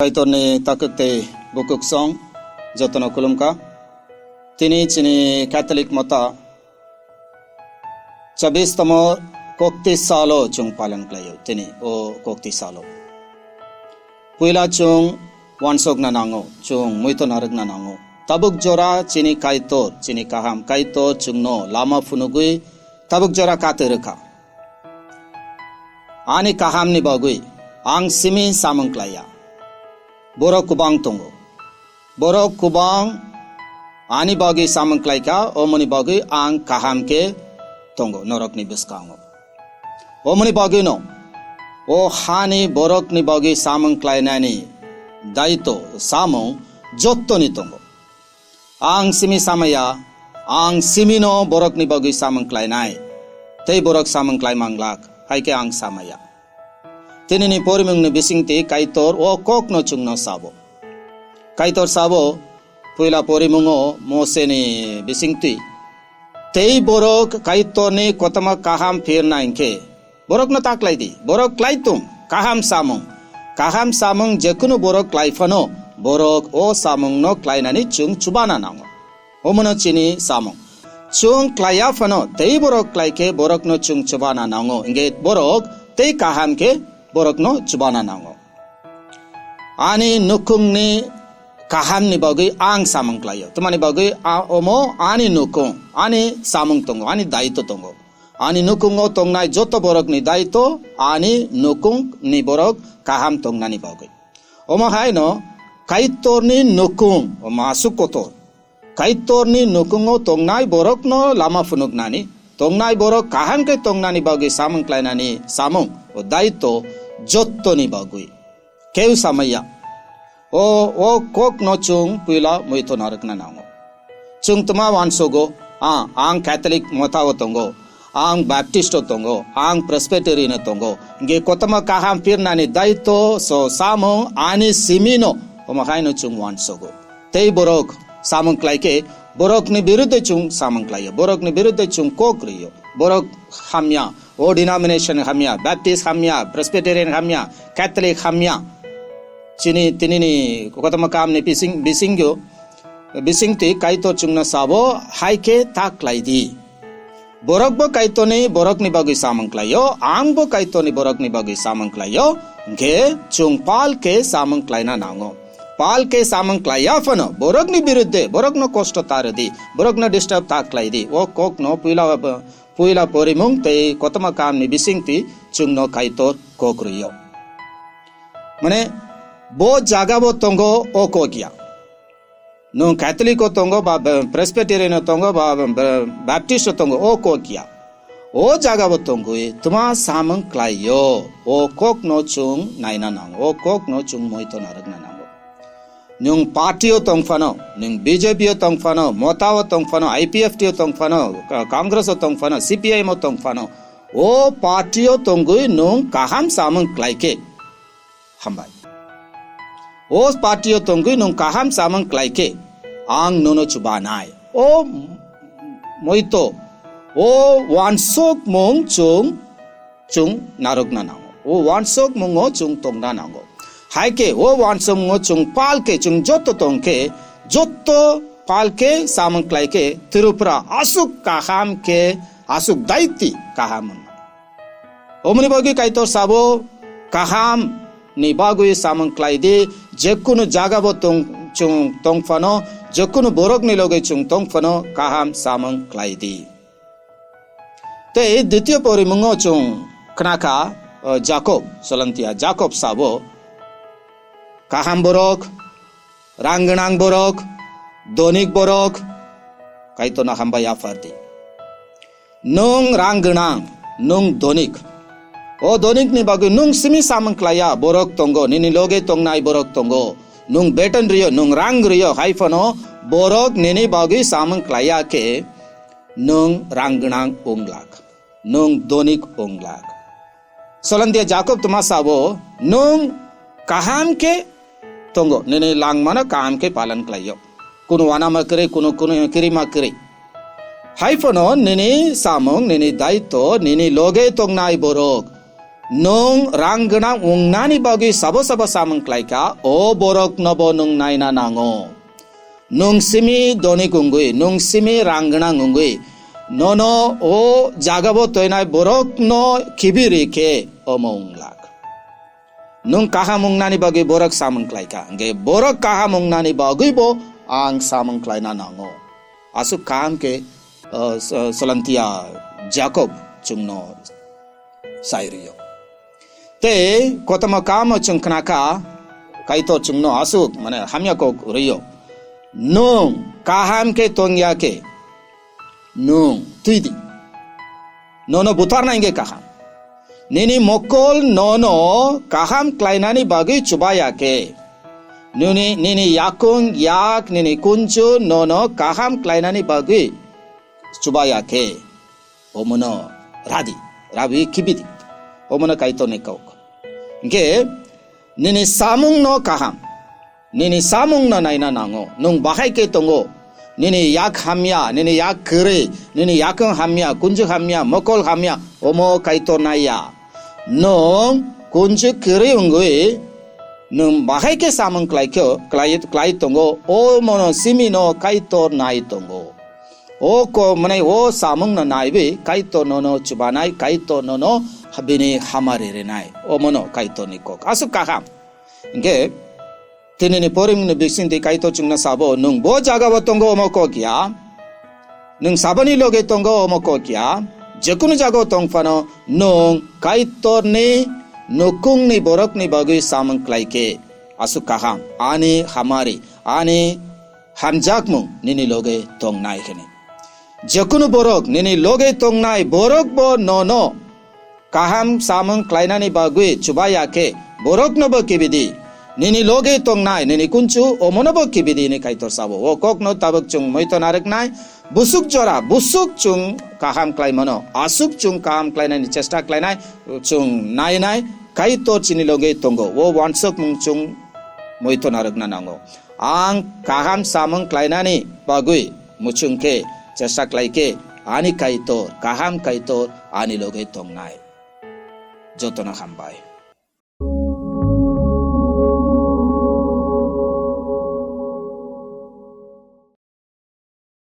kaitorni takte bukuk song jotono kulumka tini chini Catholic mata 24तमो कोक्ति सालो chung palan klayo tini o कोक्ति सालो puila chung wansok na nango chung muito narag na nango tabuk jora chini kaitor chini kaham kaitor chung no lama funugui tabuk jora katerka ani kaham ni bagui ang simi samang klaya borok kubang tongo borok kubang ani bagi samang klaika omoni bagi ang kaham ke tongo norok ni biskango omoni bagi no o hani borok ni bagi samang klaina ni daito samong jotto ni tongo ang simi samaya ang simino borok ni bagi samang klainai tei borok samang klai manglak haike ang samaya tinini porimung ni bisingti kaitor o kok no chungno sabo kaitor sabo puila porimungo mose ni bisingti tei borok kaitor ni kotama kaham firna inke borok no taklai di borok klaitum kaham samung jekunu borok klaifano borok o samung no klainani chung chubana nango omono chini samung chung klaya fano tei borok klaike borok no chung chubana nango inge borok tei kaham ke borok no chubana nango ani nukung ni kaham ni bagi ang samung klayo tumani bagi omo ani nukung ani samung tongo ani daito tongo ani nukung o tongnai joto borok ni daito ani nukung ni borok kaham tongnani bagi omo haino kaitor ni nukung o masuk kotor kaitor ni nukung o tongnai borok no lama funuk nani tongnai borok kaham ke tongnani bagi samung klainani samung o daito jotto ni bagui keu samaya o kok no chung puila muito narak na nango chung tuma wansogo ang Catholic mota o tongo ang Baptist o tongo ang Presbyterian o tongo nge kotama kaham pirna ni daito so samong ani simino o makai no chung wansogo tei borok samong klaike borok ni birudde chung samong klaya borok ni birudde chung kok riyo borok hamya o denomination hamya Baptist hamya Presbyterian hamya Catholic hamya chini tinini kotama kam ni bisingti kaito chungna sabo haike taklai di borok bo kaito ni borok ni bagi samang klayo ang bo kaito ni borok ni bagi samang klayo nge chung pal ke samang klaina nango pal ke samang klaya fano borok ni birudde borok no kosto taradi borok no disturb taklai di o kok no puila porimung te kotama kam ni bisingti chungno kaito kokriyo mane bo jaga bo tongo o kokia no Catholic o tongo ba Presbyterian o tongo ba Baptist o tongo o kokia o jaga bo tongo tuma samang klayo o kok no chung naina nang o kok no chung moito narak na nang nung party o tong fano nung BJP o tong fano mota o tong fano IPFT o tong fano Congress o tong fano CPIM o tong fano o party o tongo nung kaham samang klaike hambai o party o tongo nung kaham samang klaike ang nono chubanai o moito o wansok mong chung narok na nango o wansok mong o chung tong na nango haike o wansok mong chung palke chung jotto tongke jotto palke samang klaike tirupra asuk kaham ke asuk daiti kaham omni bagi kaito sabo kaham ni bagui samang klaide jekunu jaga bo tong fano jekunu borok ni loge chung tong fano kaham samang klaide te dityo porimungo chung knaka Jacob solantia Jacob sabo kaham borok rangnang borok donik borok kaito na hamba ya fardi nung rangnang nung donik o donik ni bagu nung simi samang klaya borok tongo nini loge tongnai borok tongo nung beton rio nung rang rio haifano borok nini bagu samang klaya ke nung rangnang unglak nung donik unglak solandia Jacob tuma sabo nung kaham ke tongo nini lang mana kaham ke palan klayo kuno wana makre kuno kiri makre haifano nini samong nini daito nini loge tongnai borok nung rang genang ungnani bagi sabo samang klaika o borok nobo nung naina nango. Nung simi doni kungui, nung simi rang genang ungui. Nono o jagabo toinai borok no kibiri ke omonglag. Nung kaha mungnani bagi borok samang klaika. Nge borok kaha mungnani bagi bo ang samang klaina nango. Asu kam ke solantia Jacob chungno sairiyo. Te kotama kamo chung kanaka kaito chungno asuk mane hamya ko riyo. Nung kaham ke tongya ke nung tuidi. Nono butar na inge kaham. Nini mokol nono kaham klainani bagi chubaya ke. Nini yakung yak nini kunju nono kaham klainani bagi chubaya ke. Omono rabi kibidi. Omono kaito ne kau. Nge nini samung no kaham. Nini samung no naina nango. Nung bahai ke tongo. Nini yak hamya, nini yak kere, nini yakung hamya, kunju hamya, mokol hamya. Omo kaito naya. Nung kunju kere ungui. Nung bahai ke samung klai tongo. Omono simi no kaito nai tongo. O ko mane o samung no naibi kaito nono chubanai kaito nono habini hamare renai o mono kaito niko asu kaham nge tinini porim no biksin di kaito chungna sabo nung bo jaga botongo omoko kya nung sabani loge tongo omoko kya jekunu jago tongfano nung kaito ni nukung ni borok ni bagi samung klaike asu kaham ani hamari ani hamjakmung nini loge tong nai kene Jakunu borok nini loge tongnai borok bo nono kaham samung klainani bagui chubaya ke borok nobo kibidi nini loge tongnai nini kunchu omonobo kibidi ni kaitor sabo o kok no tabak chung moito narik nai busuk jora busuk chung kaham klai mono asuk chung kaham klainani chesta klainai chung nai kaitor chini loge tongo o wansok mung chung moito narik na nango ang kaham samung klainani bagui muchung ke Cesak laike ani kaitor kaham kaitor ani loge tongnai jotona hambai